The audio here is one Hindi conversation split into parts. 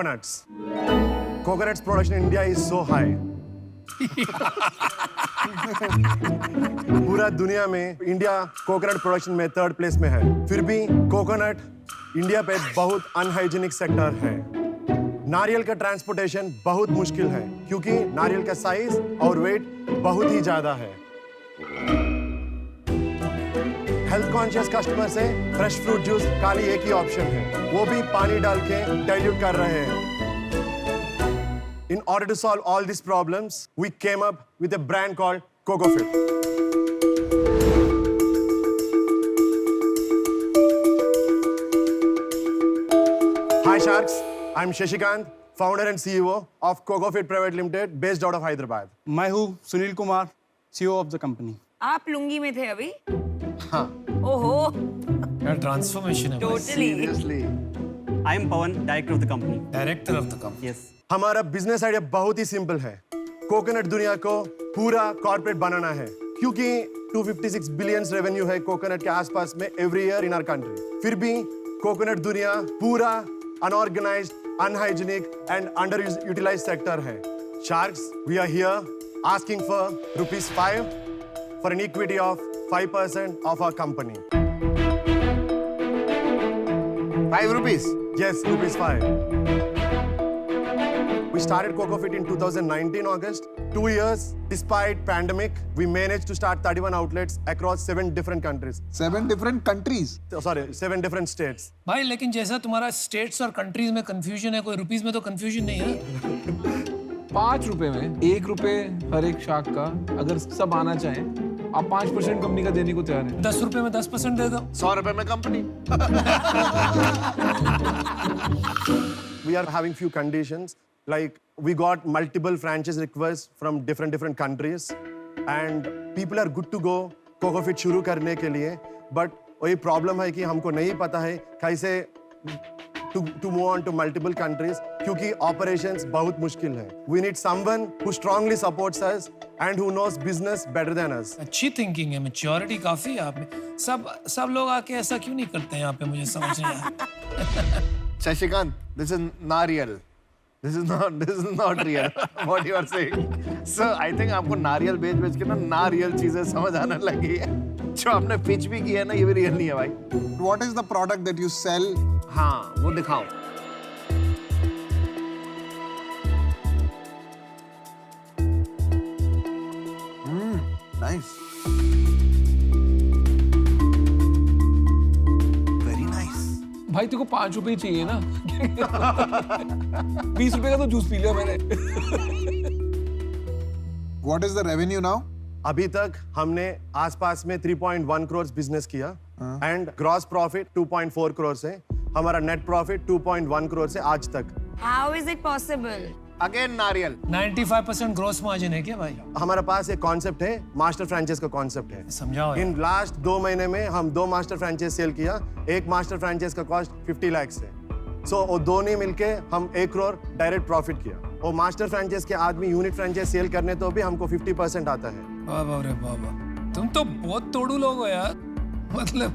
coconuts. Coconuts production in India is so high. पूरा दुनिया में इंडिया कोकोनट प्रोडक्शन में 3rd प्लेस में है। फिर भी कोकोनट इंडिया पे बहुत अनहाइजीनिक सेक्टर है। नारियल का ट्रांसपोर्टेशन बहुत मुश्किल है क्योंकि नारियल का साइज और वेट बहुत ही ज्यादा है। हेल्थ कॉन्शियस कस्टमर से फ्रेश फ्रूट जूस खाली एक ही ऑप्शन है, वो भी पानी डाल के डाइल्यूट कर रहे हैं। In order to solve all these problems, we came up with a brand called CocoFit. Hi Sharks, I'm Shashikant, founder and CEO of CocoFit Private Limited, based out of Hyderabad. मैं हूँ Sunil Kumar, CEO of the company. आप लुंगी में थे अभी? हाँ. ओहो, क्या ट्रांसफॉर्मेशन है। totally. Seriously. I am Pawan, director of the company. Director of the company. Yes. हमारा बिजनेस आइडिया बहुत ही सिंपल है। कोकोनट दुनिया को पूरा कॉर्पोरेट बनाना है क्योंकि 256 बिलियन रेवेन्यू है कोकोनट के आसपास में every year in our country. फिर भी कोकोनट दुनिया पूरा unorganised, unhygienic and underutilised sector है। Sharks, we are here asking for ₹5 for an equity of 5% of our company. ₹5? Yes, ₹5. We started CocoFit in 2019 August. 2 years, despite pandemic, we managed to start 31 outlets across 7 different countries. 7 different countries. Sorry, 7 different states. भाई लेकिन जैसा तुम्हारा स्टेट्स और कंट्रीज में कंफ्यूजन है, कोई रुपीस में तो कंफ्यूजन नहीं है। ₹5 में ₹1 हर एक शाख का, अगर सब आना चाहें, आप 5% कंपनी का देने को तैयार हैं। ₹10 में 10% दे दो। ₹100 में company. We are having few conditions, like we got multiple franchise requests from different countries, and people are good to go CocoFit शुरू करने के लिए, but वही प्रॉब्लम है कि हमको नहीं पता है कैसे to move on to multiple countries क्योंकि operations बहुत मुश्किल है। We need someone who strongly supports us and who knows business better than us. अच्छी थिंकिंग है, मैच्योरिटी काफी है आप में। सब लोग आके ऐसा क्यों नहीं करते हैं यहाँ पे, मुझे समझ नहीं आया। Shashikant, this is नारियल. This is not real. What you are saying? So I think आपको नारियल बेच के ना नारियल चीजें समझ आने लगी है। जो आपने पिच भी किया है ना, ये भी रियल नहीं है भाई। What is the product that you sell? हाँ, वो दिखाओ। Nice. Very nice. भाई तेरे को ₹5 चाहिए ना? ₹20 का तो जूस पी लिया मैंने। What is the revenue now? अभी तक हमने आसपास में 3.1 करोड़ बिजनेस किया एंड ग्रॉस प्रॉफिट 2.4 करोड़ से, हमारा नेट प्रॉफिट 2.1 करोड़ से आज तक। How is it possible? Again नारियल। 95% ग्रोस मार्जिन है क्या भाई? हमारे पास एक कॉन्सेप्ट है, मास्टर फ्रेंचाइज का कॉन्सेप्ट है। समझाओ यार। इन लास्ट 2 महीने में हम 2 मास्टर फ्रेंचाइज सेल किया। एक मास्टर फ्रेंचाइज का कॉस्ट 50 लाख है। सो वो दोनों मिलके हम 1 करोड़ डायरेक्ट प्रॉफिट किया। और मास्टर फ्रेंचाइज के आदमी यूनिट फ्रेंचाइज सेल करने तो भी हमको 50% आता है। वाह रे बाबा, तुम तो बहुत तोड़ू लोग हो यार। मतलब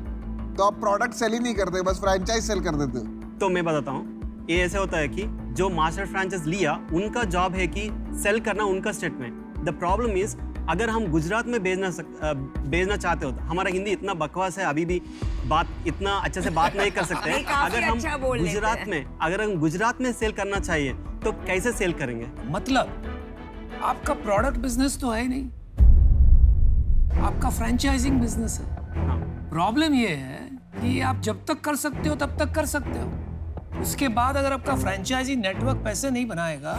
तो आप प्रोडक्ट सेल ही नहीं करते, बस फ्रैंचाइज सेल कर देते हो। तो मैं बताता हूँ, ये ऐसे होता है कि जो मास्टर फ्रेंचाइज लिया, उनका जॉब है कि सेल करना उनका स्टेट में। द प्रॉब्लम इज, अगर हम गुजरात में भेजना चाहते हो, तो हमारा हिंदी इतना बकवास है, अभी भी बात इतना अच्छे से बात नहीं कर सकते। नहीं, काफी अगर हम अच्छा बोल लेते गुजरात हैं। में अगर हम गुजरात में सेल करना चाहिए तो कैसे सेल करेंगे? मतलब आपका प्रोडक्ट बिजनेस तो है ही नहीं, आपका फ्रेंचाइजिंग बिजनेस है। प्रॉब्लम ये है कि आप जब तक कर सकते हो तब तक कर सकते हो, उसके बाद अगर आपका फ्रेंचाइजी नेटवर्क पैसे नहीं बनाएगा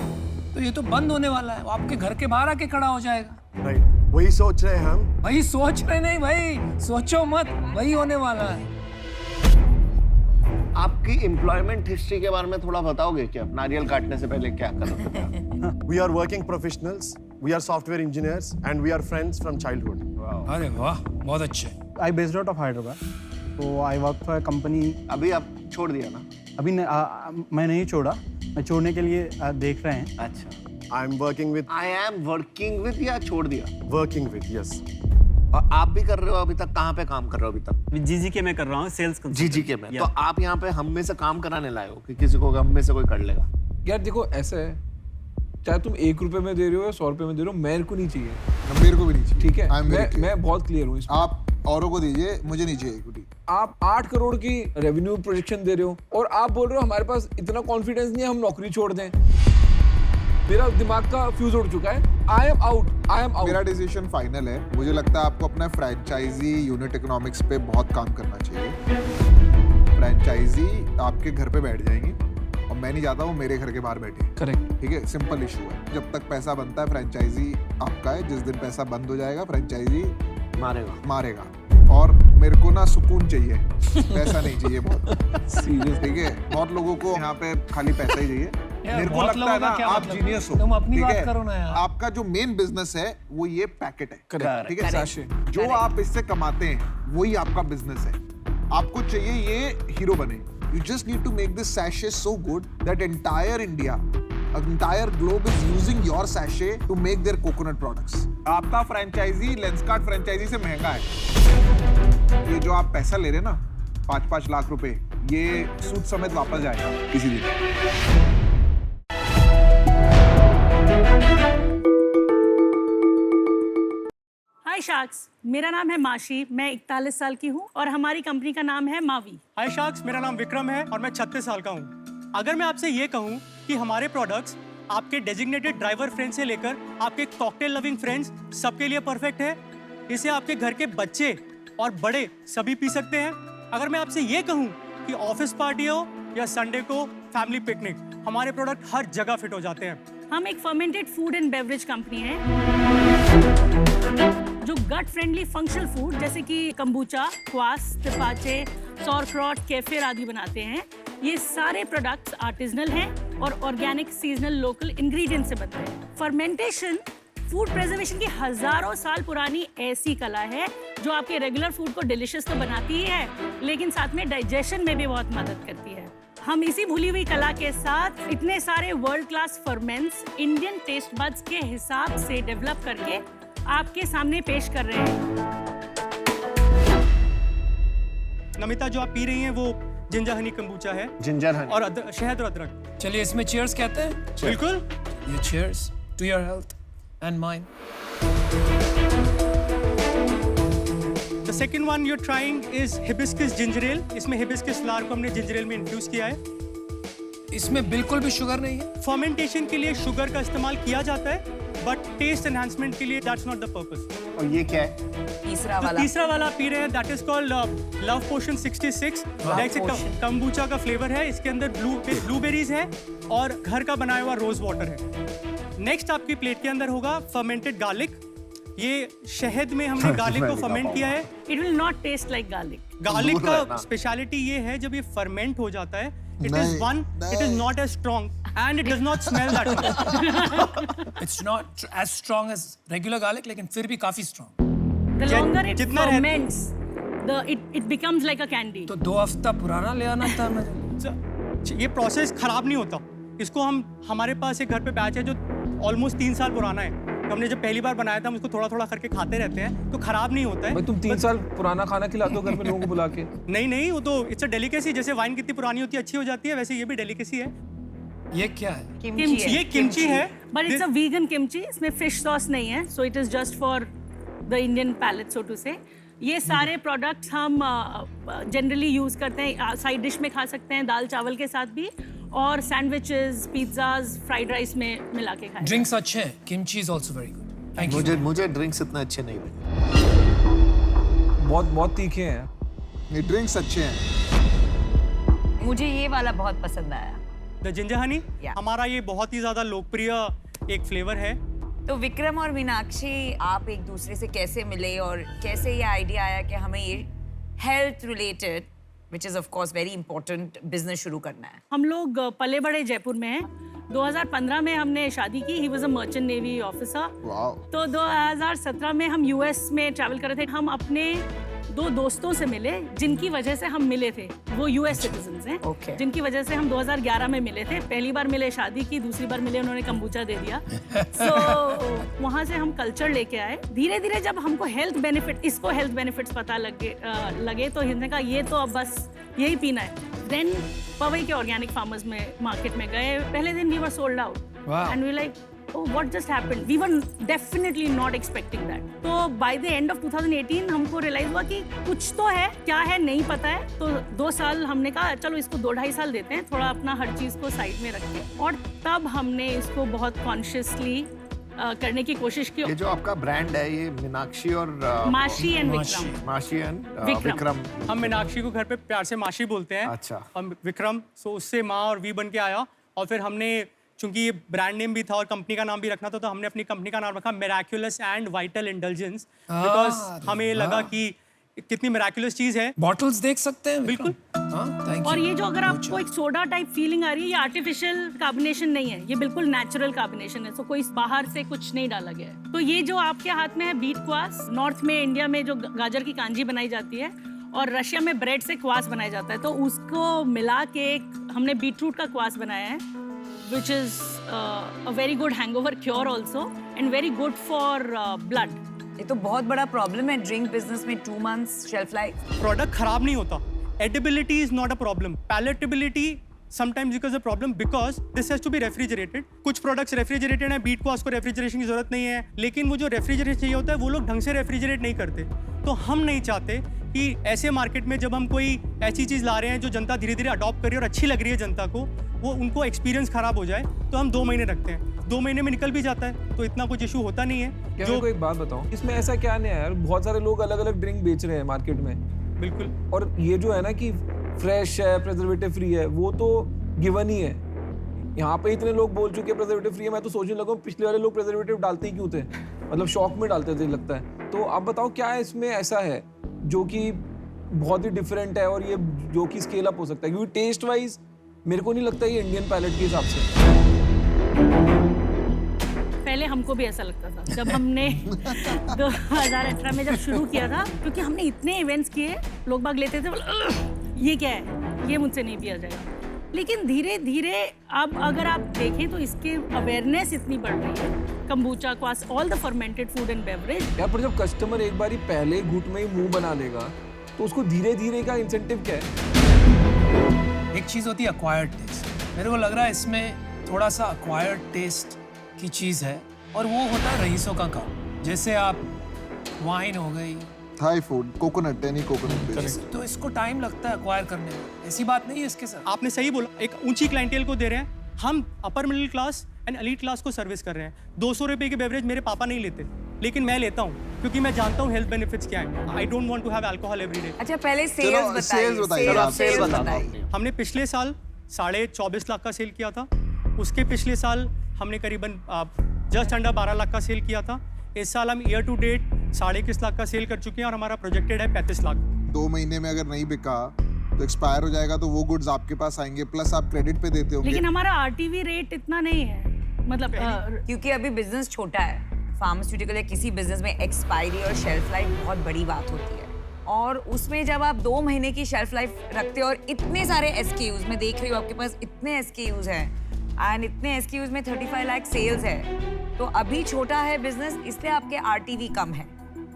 तो ये तो बंद होने वाला है, वो आपके घर के बाहर आके खड़ा हो जाएगा। राइट, वही सोच रहे हैं हम। भाई सोच रहे नहीं भाई, सोचो मत, वही होने वाला है। आपकी एम्प्लॉयमेंट हिस्ट्री के बारे में थोड़ा बताओगे क्या? नारियल काटने से पहले क्या कर रहे थे? We are working professionals, we are software engineers and we are friends from childhood. अरे वाह, बहुत अच्छे। I based out of Hyderabad, so I work for a company. अभी आप छोड़ दिया ना? अभी मैं नहीं छोड़ा, मैं छोड़ने के लिए देख रहे हैं। अच्छा। I am working with, I am working with या छोड़ दिया? working with, yes. और आप भी कर रहे हो अभी तक? कहाँ पे काम कर रहे हो अभी तक? जीजीके में कर रहा हूँ, सेल्स जीजीके में। तो आप यहाँ पे हम में से काम कराने लाए हो कि किसी को हम में से कोई कर लेगा? यार देखो ऐसा है, चाहे तुम 1 रुपए में दे रहे हो या 100 रुपए में दे रहे हो, मेरे को नहीं चाहिए, मेरे को भी नहीं चाहिए। ठीक है? आई एम वेरी मैं बहुत क्लियर हूँ इसमें। आप औरों को दीजिए, मुझे नहीं चाहिए इक्विटी। आप 8 करोड़ की रेवेन्यू प्रोजेक्शन दे रहे हो और आप बोल रहे हो हमारे पास इतना कॉन्फिडेंस नहीं है, हम नौकरी छोड़ दें। मेरा दिमाग का फ्यूज उड़ चुका है। I am out. मेरा डिसीजन फाइनल है। मुझे लगता है आपको अपना फ्रेंचाइजी यूनिट इकोनॉमिक्स पे बहुत काम करना चाहिए। फ्रेंचाइजी आपके घर पे बैठ जाएंगी और मैं नहीं चाहता वो मेरे घर के बाहर बैठे। करेक्ट। ठीक है, सिंपल इशू है। जब तक पैसा बनता है फ्रेंचाइजी आपका है, जिस दिन पैसा बंद हो जाएगा फ्रेंचाइजी मारेगा। और मेरे को ना सुकून चाहिए, पैसा नहीं चाहिए बहुत। सीरियस। ठीक है, बहुत लोगों को यहाँ पे खाली पैसा ही चाहिए। यार, मेरे को बहुत लगता लोगों है का ना क्या आप मतलब? जीनियस हो। तुम अपनी ठीक बात है? करो ना यार। आपका जो मेन बिजनेस है वो ये पैकेट है। Correct. ठीक है, Sachet. जो आप इससे कमाते हैं वही आपका बिजनेस है। आपको चाहिए ये हीरो बने। You just need to make this sachet so good that entire India, entire globe is using your sachet to make their coconut products. आपका फ्रेंचाइजी लेंसकार्ट फ्रेंचाइजी से महंगा है। ये जो आप पैसा ले रहे हैं ना, 5-5 लाख रुपए, ये सूद समेत वापस जाएगा किसी दिन। हाय शार्क्स, मेरा नाम है माशी, मैं 41 साल की हूँ और हमारी कंपनी का नाम है मावी। हाय शार्क्स, मेरा नाम विक्रम है और मैं 36 साल का हूँ। अगर मैं आपसे ये कहूँ कि हमारे प्रोडक्ट्स आपके डेजिग्नेटेड ड्राइवर फ्रेंड से लेकर आपके कॉकटेल लविंग फ्रेंड्स सबके लिए परफेक्ट है। इसे आपके घर के बच्चे और बड़े सभी पी सकते हैं। अगर मैं आपसे ये कहूँ कि ऑफिस पार्टी हो या संडे को फैमिली पिकनिक, हमारे प्रोडक्ट हर जगह फिट हो जाते हैं। हम एक fermented food and beverage company है जो गट फ्रेंडली फंक्शनल फूड जैसे कि कंबूचा, क्वास, तिपाचे, सॉरक्रॉट, केफिर आदि बनाते हैं। ये सारे प्रोडक्ट्स आर्टिजनल हैं और ऑर्गेनिक, सीजनल, लोकल इंग्रेडिएंट से बनते हैं। फर्मेंटेशन फूड प्रिजर्वेशन की हजारों साल पुरानी ऐसी कला है जो आपके रेगुलर फूड को डिलिशियस तो बनाती ही है, लेकिन साथ में डाइजेशन में भी बहुत मदद करती है। हम इसी भूली हुई कला के साथ इतने सारे world class ferments Indian taste buds के हिसाब से डेवलप करके आपके सामने पेश कर रहे हैं। नमिता, जो आप पी रही हैं वो जिंजर हनी कंबूचा है जिंजर हनी और शहद और अदरक। चलिए इसमें चीयर्स कहते हैं। बिल्कुल। ये cheers to your health and mine. The second one you're trying is hibiscus ginger ale। इसमें हिबिस्कस फ्लावर को हमने जिंजर एल में इन्फ्यूज किया है। इसमें बिल्कुल भी शुगर नहीं है। फर्मेंटेशन के लिए शुगर का इस्तेमाल किया जाता है, बट टेस्ट एनहांसमेंट के लिए दैट्स नॉट द पर्पस। और ये क्या है? तीसरा तो वाला तीसरा वाला पी रहे हैं, that is called love potion 66। Kombucha का फ्लेवर है। इसके अंदर ब्लूबेरीज है और घर का बनाया हुआ रोज वाटर है। नेक्स्ट आपकी प्लेट के अंदर होगा फर्मेंटेड गार्लिक। ये शहद में हमने गार्लिक को फर्मेंट किया है। It will not taste like garlic. Garlic का स्पेशलिटी ये है, जब ये फर्मेंट हो जाता है, it is not as strong and it does not smell that much। It's not as strong as regular garlic, लेकिन फिर भी काफी strong। The longer it जितना रहता- ferments, it becomes like a candy. तो 2 हफ्ता पुराना ले आना था मुझे। ये प्रोसेस खराब नहीं होता। इसको हमारे पास एक घर पे बैच है जो ऑलमोस्ट 3 साल पुराना है। हमने जब पहली बार बनाया था हम उसको थोड़ा थोड़ा करके खाते रहते हैं, तो खराब नहीं होता है। भाई तुम 3 साल पुराना खाना खिलाते हो घर में लोगों को बुला के। नहीं, वो तो इट्स अ डेलिकेसी। जैसे वाइन कितनी पुरानी होती है अच्छी हो जाती है, वैसे ये भी डेलिकेसी है। ये क्या है? किमची है। ये किमची है। But it's a vegan kimchi. इसमें fish sauce नहीं है, so it is just for the Indian palate, so to say. ये सारे प्रोडक्ट्स हम जनरली यूज करते हैं, साइड डिश में खा सकते हैं, दाल चावल के साथ भी, और सैंडविचेस, पिज्जाज, फ्राइड राइस में मिला के खाएं। ड्रिंक्स अच्छे हैं। Kimchi is also very good. Thank you. मुझे ड्रिंक्स इतने अच्छे नहीं लगे। बहुत तीखे हैं। ये ड्रिंक्स अच्छे हैं। मुझे ये वाला बहुत पसंद आया। The ginger Honey Yeah. हमारा ये बहुत ही ज्यादा लोकप्रिय एक फ्लेवर है। तो विक्रम और मीनाक्षी, आप एक दूसरे से कैसे मिले और कैसे ये आइडिया आया कि हमें ये health related, which is of course very important, business शुरू करना है? हम लोग पले बड़े जयपुर में हैं। 2015 में हमने शादी की। He was a merchant navy officer. Wow. तो 2017 में हम यूएस में ट्रैवल कर रहे थे। हम अपने 2 दोस्तों से मिले जिनकी वजह से हम मिले थे। वो यूएस सिटीजन्स हैं। Okay. जिनकी वजह से हम 2011 में मिले थे। पहली बार मिले शादी की, दूसरी बार मिले उन्होंने कंबूचा दे दिया। So वहाँ से हम कल्चर लेके आए। धीरे धीरे जब हमको हेल्थ बेनिफिट, इसको हेल्थ बेनिफिट्स पता लगे तो हमने कहा ये तो अब बस यही पीना है। देन पवई के ऑर्गेनिक फार्मर्स में मार्केट में गए, पहले दिन we were sold out Wow. And we like oh what just happened, we were definitely not expecting that. तो by the end of 2018 हमको रियलाइज हुआ कि कुछ तो है, क्या है नहीं पता है। तो 2 साल हमने कहा चलो इसको 2-2.5 साल देते हैं, थोड़ा अपना हर चीज़ को साइड में रख के, और तब हमने इसको बहुत कॉन्शियसली करने की कोशिश की। ये जो आपका ब्रांड है ये मीनाक्षी और माशी एंड विक्रम। माशी एंड विक्रम। विक्रम। हम मीनाक्षी को घर पे प्यार से माशी बोलते हैं। अच्छा। और विक्रम, सो उससे माँ और वी बन के आया, और फिर हमने चूंकि ये ब्रांड नेम भी था और कंपनी का नाम भी रखना था, तो हमने अपनी कंपनी का नाम रखा Miraculous and vital intelligence, because हमें लगा कि कितनी मिराक्युलस चीज है। बॉटल्स देख सकते हैं बिल्कुल। थैंक और यू। ये जो अगर आपको एक सोडा टाइप फीलिंग आ रही है, ये आर्टिफिशियल कार्बोनेशन नहीं है, ये बिल्कुल नेचुरल कार्बोनेशन है, सो कोई बाहर से कुछ नहीं डाला गया है। तो ये जो आपके हाथ में है बीट क्वास, नॉर्थ में इंडिया में जो गाजर की कांजी बनाई जाती है और रशिया में ब्रेड से क्वास बनाया जाता है, तो उसको मिला के एक हमने बीटरूट का क्वास बनाया है, which is a very good hangover cure also and very good for blood. ये तो बहुत बड़ा प्रॉब्लम है ड्रिंक बिजनेस में, 2 months शेल्फ लाइफ। प्रोडक्ट खराब नहीं होता। Edibility is not a problem, palatability sometimes becomes a problem because this has to be refrigerated. कुछ प्रोडक्ट्स रेफ्रिजरेटेड हैं, बीट को उसको रेफ्रिजरेशन की जरूरत नहीं है, लेकिन वो जो रेफ्रिजरेट चाहिए होता है वो लोग ढंग से रेफ्रिजरेट नहीं करते। तो हम नहीं चाहते कि ऐसे मार्केट में जब हम कोई ऐसी चीज़ ला रहे हैं जो जनता धीरे धीरे अडॉप्ट कर रही है और अच्छी लग रही है जनता को, वो उनको एक्सपीरियंस खराब हो जाए, तो हम 2 महीने रखते हैं। 2 महीने में निकल भी जाता है, तो इतना कुछ इशू होता नहीं है। क्या मेरे को एक बात बताओ, इसमें ऐसा क्या नहीं है यार, बहुत सारे लोग अलग अलग ड्रिंक बेच रहे हैं मार्केट में, बिल्कुल। और ये जो है ना कि फ्रेश है, प्रिजर्वेटिव फ्री है, वो तो गिवन ही है। यहाँ पे इतने लोग बोल चुके हैं प्रिजर्वेटिव फ्री है, मैं तो सोचने लगा पिछले वाले लोग प्रिजर्वेटिव डालते ही क्यों थे, मतलब शौक में डालते थे लगता है। तो आप बताओ क्या है इसमें ऐसा है जो कि बहुत ही डिफरेंट है और ये जो कि स्केल अप हो सकता है, क्योंकि टेस्ट वाइज मेरे को नहीं लगता ये इंडियन पैलेट के हिसाब से। पहले हमको भी ऐसा लगता था जब हमने 2018 में जब शुरू किया था, क्योंकि हमने इतने इवेंट्स किए, लोग बाग लेते थे, ये क्या है, ये मुझसे नहीं पिया जाएगा। लेकिन धीरे धीरे अब अगर आप देखें तो इसके अवेयरनेस इतनी बढ़ रही है, kombucha, cos, all the fermented food and beverage. यार पर जब कस्टमर एक बार ही पहले घूंट में ही मुंह बना लेगा तो उसको धीरे धीरे का इंसेंटिव क्या है? एक चीज़ होती है अक्वायर्ड टेस्ट, मेरे को लग रहा है इसमें थोड़ा सा अक्वायर्ड टेस्ट की चीज़ है, और वो होता है रईसों का काम। जैसे आप वाइन हो गई, Thai food, coconut, any coconut based. तो इसको टाइम लगता है अक्वायर करने में, ऐसी बात नहीं है इसके साथ। आपने सही बोला, एक ऊंची क्लाइंटेल को दे रहे हैं हम, upper middle class and elite class को सर्विस कर रहे हैं। 200 रुपए की बेवरेज मेरे पापा नहीं लेते, लेकिन मैं लेता हूँ क्योंकि मैं जानता हूँ हेल्थ बेनिफिट्स क्या है। I don't want to have alcohol every day. अच्छा पहले चलो, सेल्स sales बताइए, आप बताइए, sales बताइए। हमने पिछले साल 24.5 लाख का सेल किया था, उसके पिछले साल हमने करीबन जस्ट अंडर 12 लाख का सेल किया था। इस साल हम ईयर टू डेट 21.5 लाख का सेल कर चुके हैं और हमारा प्रोजेक्टेड है 35 लाख। 2 महीने में अगर नहीं बिका तो एक्सपायर हो जाएगा, तो वो गुड्स आपके पास आएंगे, प्लस आप क्रेडिट पे देते होंगे। लेकिन हमारा आरटीवी रेट इतना नहीं है, मतलब क्योंकि अभी बिजनेस छोटा है, फार्मास्यूटिकल या किसी बिजनेस में एक्सपायरी और शेल्फ लाइफ बहुत बड़ी बात होती है, और उसमें जब आप 2 महीने की शेल्फ लाइफ रखते हो और इतने सारे SKUs, मैं देख रही हूँ आपके पास इतने SKUs हैं एंड इतने SKUs में 35 लाख सेल्स है, तो अभी छोटा है बिजनेस, इसलिए आपके RTV कम है।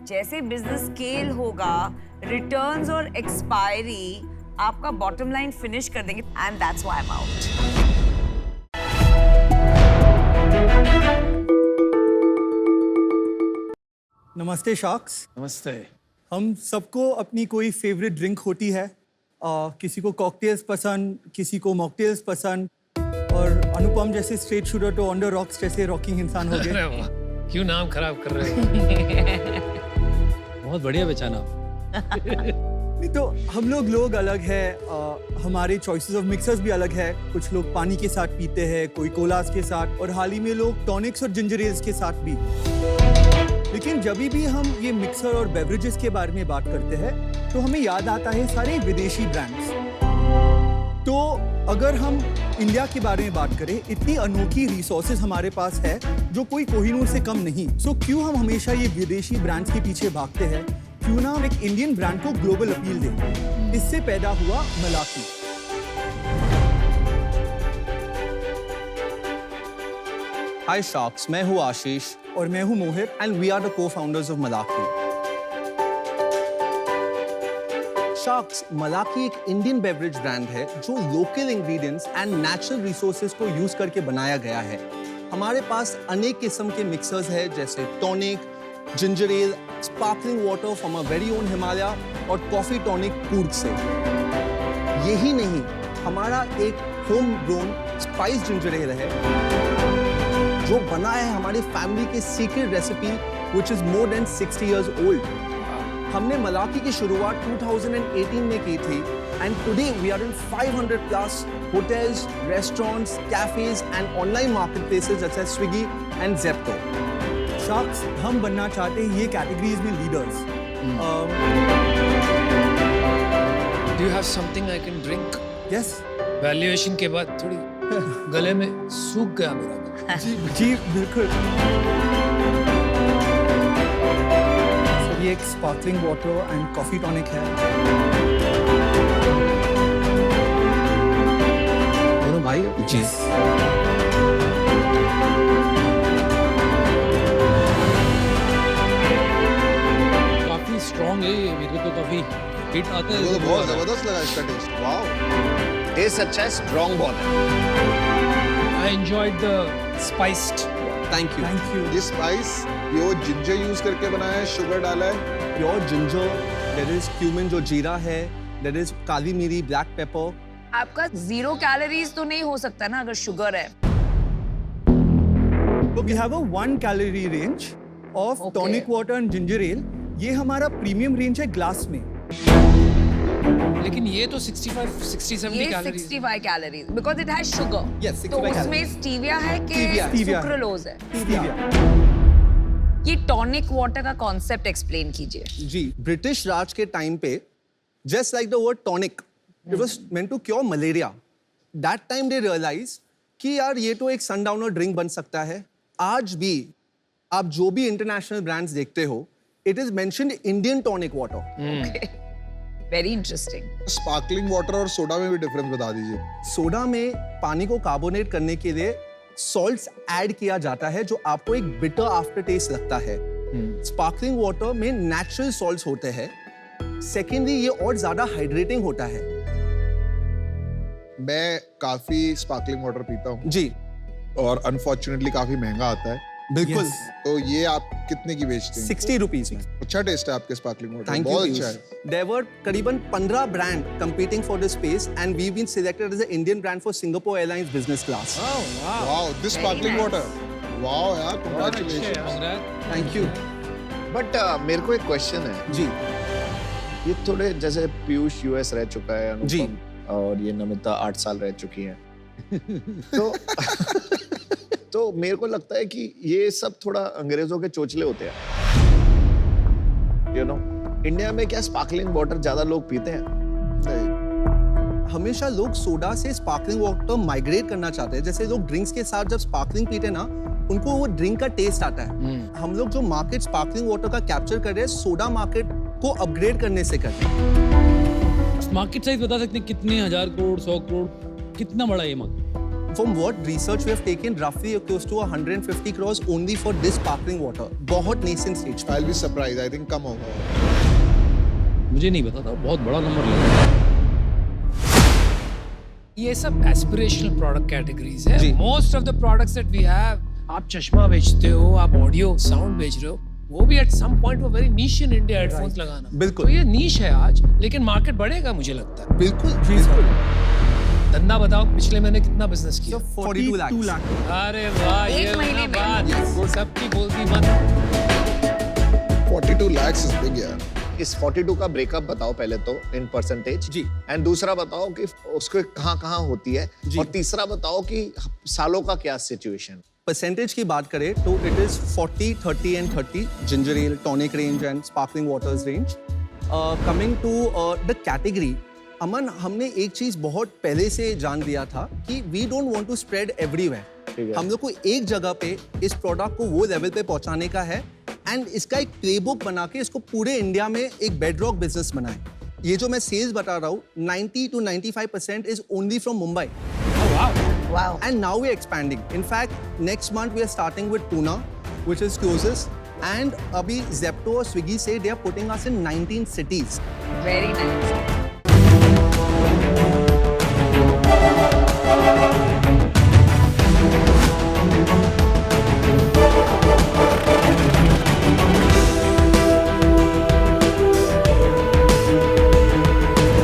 जैसे बिजनेस स्केल होगा, रिटर्न्स और एक्सपायरी आपका बॉटम लाइन फिनिश कर देंगे, and that's why I am out. नमस्ते शार्क्स। नमस्ते। हम सबको अपनी कोई फेवरेट ड्रिंक होती है, किसी को कॉकटेल्स पसंद, किसी को मॉकटेल्स पसंद, और अनुपम जैसे स्ट्रेट शूटर तो ऑन द रॉक्स जैसे रॉकिंग इंसान हो गए। अरे वाह, क्यों नाम खराब कर रहे हो? बहुत बढ़िया बेचाना। नहीं तो हम लोग अलग है, हमारे चॉइसेस ऑफ मिक्सर्स भी अलग है। कुछ लोग पानी के साथ पीते हैं, कोई कोलास के साथ, और हाल ही में लोग टॉनिक्स और जिंजर एल्स के साथ भी। लेकिन जब भी हम ये मिक्सर और बेवरेजेस के बारे में बात करते हैं तो हमें याद आता है सारे विदेशी ब्रांड्स। तो अगर हम इंडिया के बारे में बात करें, इतनी अनोखी रिसोर्सेज हमारे पास है जो कोई कोहिनूर से कम नहीं। सो क्यों हम हमेशा ये विदेशी ब्रांड्स के पीछे भागते हैं? क्यों ना हम एक इंडियन ब्रांड को ग्लोबल अपील दें? इससे पैदा हुआ मलाकी। हाय शार्क्स, मैं हूँ आशीष और मैं हूँ Mohit and we are the co-founders of Malaki. Sharks Malaki एक इंडियन बेवरेज ब्रांड है जो local ingredients and natural resources को यूज करके बनाया गया है। हमारे पास अनेक किस्म के मिक्सर्स हैं जैसे tonic, ginger L, sparkling water from a very own Himalaya और कॉफी टॉनिक कूर्ग से। यही नहीं, हमारा एक home grown spice ginger L है जो बना है हमारी फैमिली के secret recipe which is more than 60 years old. हमने मलाकी की शुरुआत 2018 में की थी and today we are in 500 plus hotels, restaurants, cafes and online marketplaces such as Swiggy and Zepto. Sharks हम बनना चाहते हैं ये कैटेगरीज में leaders. Do you have something I can drink? Yes valuation के बाद थोड़ी गले में सूख गया मेरा। जी बिल्कुल। ये एक sparkling water and coffee tonic है। दोनों भाई जी काफी स्ट्रॉन्ग है ये, मेरे को तो काफी हिट आता है। मुझे तो बहुत जबरदस्त लगा इसका टेस्ट। वाओ, टेस्ट अच्छा है, स्ट्रॉन्ग बहुत है। I enjoyed the spiced. Thank you. Thank you. ये स्पाइस प्योर जिंजर यूज करके बनाया है, शुगर डाला है। Pure ginger, there is cumin जो जीरा है, there is Kali Miri, black pepper. आपका 0 कैलोरीज तो नहीं हो सकता ना अगर शुगर है। So we have a 1 calorie range of Okay. tonic water and ginger ale. ये हमारा प्रीमियम रेंज है ग्लास में। लेकिन ये तो 65-70 ये calories. 65 calories because it has sugar. Yes, तो 65 उसमें स्टीविया है कि Stevia है। सुक्रोलोज है। Stevia। ये टॉनिक वाटर का कॉन्सेप्ट एक्सप्लेन कीजिए। जी, ब्रिटिश राज के टाइम पे just like the word tonic, it was meant to cure malaria. That time they realized कि यार ये तो एक सनडाउनर ड्रिंक बन सकता है। आज भी आप जो भी इंटरनेशनल ब्रांड्स देखते हो, it is mentioned Indian tonic water. Very interesting. Sparkling water और सोडा में भी डिफरेंस बता दीजिए। सोडा में पानी को कार्बोनेट करने के लिए सॉल्ट्स ऐड किया जाता है जो आपको एक बिटर आफ्टर टेस्ट लगता है। स्पार्कलिंग वाटर में नेचुरल सॉल्ट्स होते हैं। सेकेंडली ये और ज्यादा हाइड्रेटिंग होता है। मैं काफी स्पार्कलिंग वाटर पीता हूँ जी और अनफॉर्चुनेटली काफी महंगा आता है। बिल्कुल। तो ये आप कितने की बेचते हैं? 60 रुपीज में। अच्छा टेस्ट है आपके स्पार्कलिंग वाटर, Thank you. बहुत Piyush. अच्छा है। There were करीबन 15 brand competing for this space and we've been selected as an Indian brand for Singapore Airlines business class. Wow, this sparkling water, wow यार, कांग्रेचुलेशन। Thank you. बट मेरे को एक क्वेश्चन है जी ये थोड़े जैसे पीयूष यूएस रह चुका है, अनुपम, जी। और ये नमिता 8 साल रह चुकी हैं। तो मेरे को लगता है कि ये सब थोड़ा अंग्रेजों के चोचले होते हैं। इंडिया में क्या स्पार्कलिंग वाटर ज्यादा लोग पीते हैं? हमेशा लोग सोडा से स्पार्कलिंग वाटर माइग्रेट करना चाहते हैं। जैसे लोग ड्रिंक्स के साथ जब स्पार्कलिंग पीते हैं ना, उनको वो ड्रिंक का टेस्ट आता है। हम लोग जो मार्केट स्पार्कलिंग वाटर का कैप्चर कर रहे हैं, सोडा मार्केट को अपग्रेड करने से कर रहे हैं। मार्केट साइज बता सकते हैं कितने 1000 करोड़ 100 करोड़ कितना बड़ा ये market? From what research we have taken, roughly close to 150 crores only for this sparkling water. बहुत nascent stage पे। I'll be surprised, I think कम होगा। मुझे नहीं पता था, बहुत बड़ा नंबर लगा। ये सब एस्पिरेशनल प्रोडक्ट कैटेगरीज है। जी। Most of the products that we have, आप चश्मा बेचते हो, आप ऑडियो साउंड बेच रहे हो, वो भी एट सम पॉइंट वो very niche in India headphones लगाना। बिल्कुल। तो ये नीश है आज, लेकिन मार्केट बढ़ेगा मुझे लगता है। बिल्कुल बिल्कुल। धंधा बताओ, पिछले महीने कितना बिजनेस किया? 42 लाख। अरे वाह, एक ये महीने में। बात सबकी बोलती मत। 42 lakhs is big यार। इस 42 का ब्रेकअप बताओ पहले तो इन परसेंटेज जी। एंड दूसरा बताओ कि उसको कहाँ होती है, जी। और तीसरा बताओ कि सालों का क्या सिचुएशन। परसेंटेज की बात करें तो it is 40, 30 and 30 ginger ale, tonic range and sparkling waters range. Coming to the category, अमन, हमने एक चीज बहुत पहले से जान लिया था कि we don't want to spread everywhere. हम लोग को एक जगह पे इस प्रोडक्ट को वो लेवल पे पहुंचाने का है एंड इसका एक प्लेबुक बना के इसको पूरे इंडिया में एक बेडरॉक बिजनेस बनाए। ये जो मैं सेल्स बता रहा हूँ 90 to 95% is only from Mumbai. Wow. And now we're expanding. In fact, next month we are starting with Pune, which is closest. And abhi Zepto or Swiggy say they are putting us in 19 cities. Very nice.